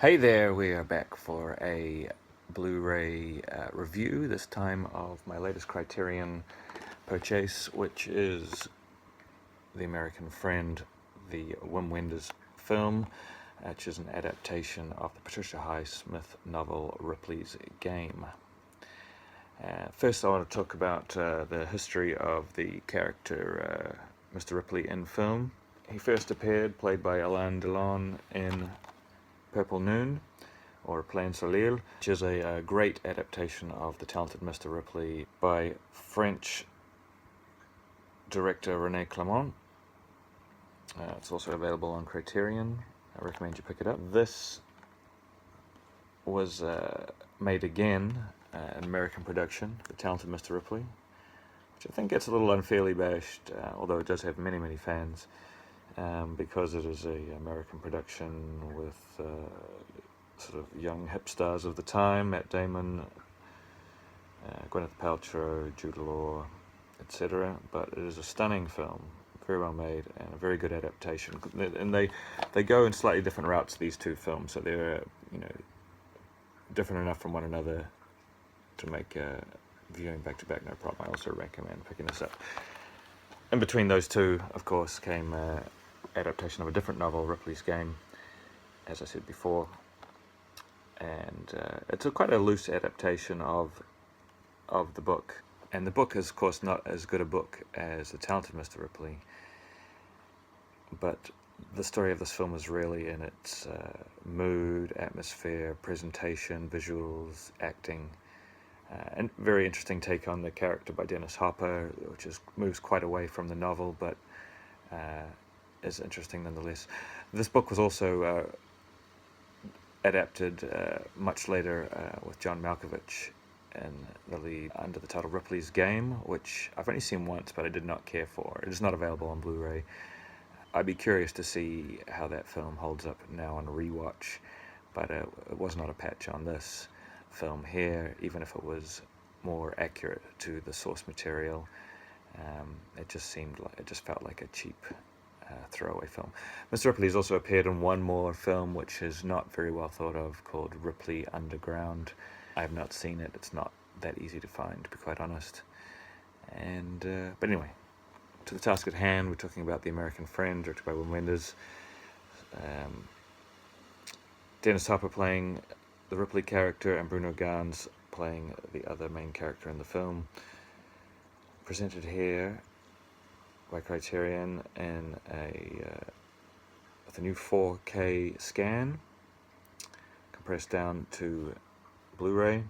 Hey there, we are back for a Blu-ray review, this time of my latest Criterion purchase, which is The American Friend, the Wim Wenders film, which is an adaptation of the Patricia Highsmith novel Ripley's Game. First I want to talk about the history of the character Mr. Ripley in film. He first appeared, played by Alain Delon, in Purple Noon, or Plein Soleil, which is a great adaptation of The Talented Mr. Ripley by French director René Clément. It's also available on Criterion. I recommend you pick it up. This was made again, an American production, The Talented Mr. Ripley, which I think gets a little unfairly bashed, although it does have many, many fans. Because it is an American production with sort of young hip stars of the time, Matt Damon, Gwyneth Paltrow, Jude Law, etc. But it is a stunning film, very well made, and a very good adaptation. And they go in slightly different routes, these two films, so they're different enough from one another to make viewing back to back no problem. I also recommend picking this up. In between those two, of course, came adaptation of a different novel, Ripley's Game, as I said before, and it's quite a loose adaptation of the book, and the book is of course not as good a book as The Talented Mr. Ripley, but the story of this film is really in its mood, atmosphere, presentation, visuals, acting, and very interesting take on the character by Dennis Hopper, which moves quite away from the novel, but is interesting nonetheless. This book was also adapted much later with John Malkovich in the lead under the title Ripley's Game, which I've only seen once but I did not care for. It is not available on Blu-ray. I'd be curious to see how that film holds up now on rewatch, but it was not a patch on this film here, even if it was more accurate to the source material. It just felt like a cheap throwaway film. Mr. Ripley has also appeared in one more film which is not very well thought of, called Ripley Underground. I have not seen it. It's not that easy to find, to be quite honest. And but anyway, to the task at hand, we're talking about The American Friend, directed by Wim Wenders. Dennis Hopper playing the Ripley character and Bruno Ganz playing the other main character in the film. Presented here by Criterion in with a new 4K scan, compressed down to Blu-ray,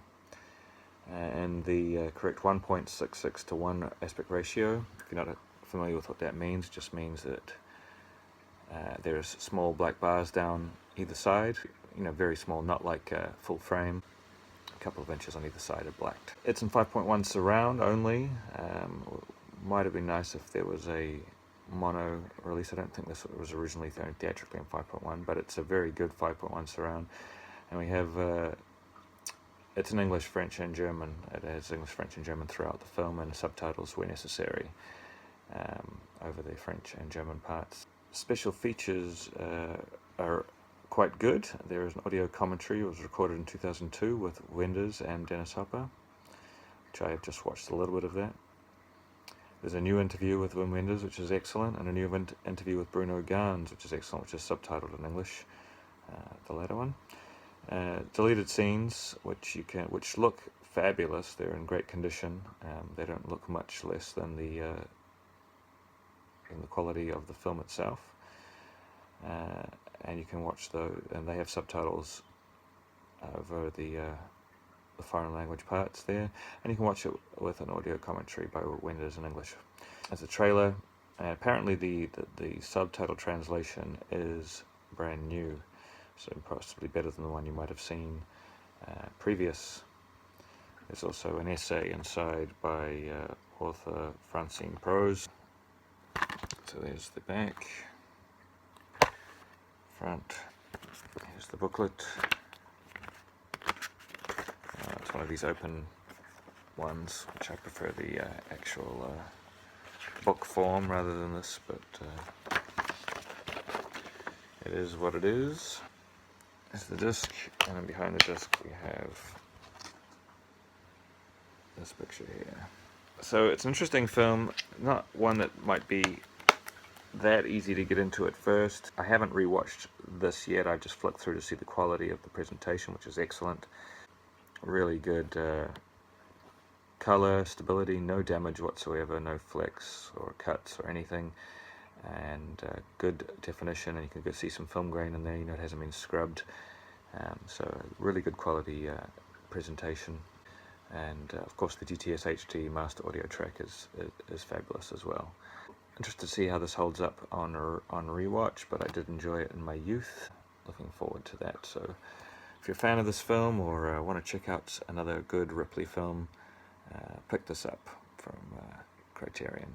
and the correct 1.66 to 1 aspect ratio. If you're not familiar with what that means, it just means that there's small black bars down either side, very small, not like full frame. A couple of inches on either side are blacked. It's in 5.1 surround only. Might have been nice if there was a mono release. I don't think this was originally theatrically in 5.1, but it's a very good 5.1 surround. And we have it's in English, French, and German. It has English, French, and German throughout the film, and subtitles where necessary over the French and German parts. Special features are quite good. There is an audio commentary. It was recorded in 2002 with Wenders and Dennis Hopper, which I have just watched a little bit of that. There's a new interview with Wim Wenders, which is excellent, and a new interview with Bruno Ganz, which is excellent, which is subtitled in English, the latter one. Deleted scenes, which look fabulous. They're in great condition. They don't look much less than the quality of the film itself. And you can watch those, and they have subtitles over the foreign language parts there, and you can watch it with an audio commentary by Wenders in English. As a trailer, apparently the subtitle translation is brand new, so possibly better than the one you might have seen previous. There's also an essay inside by author Francine Prose. So there's the back, front, here's the booklet. It's one of these open ones, which I prefer the actual book form rather than this, but it is what it is. is the disc, and then behind the disc we have this picture here. So it's an interesting film, not one that might be that easy to get into at first. I haven't rewatched this yet. I just flicked through to see the quality of the presentation, which is excellent. Really good color, stability, no damage whatsoever, no flecks or cuts or anything, and good definition, and you can go see some film grain in there, you know it hasn't been scrubbed. So really good quality presentation, and of course the GTS HD master audio track is fabulous as well. Interested to see how this holds up on rewatch, but I did enjoy it in my youth. Looking forward to that. So if you're a fan of this film or want to check out another good Ripley film, pick this up from Criterion.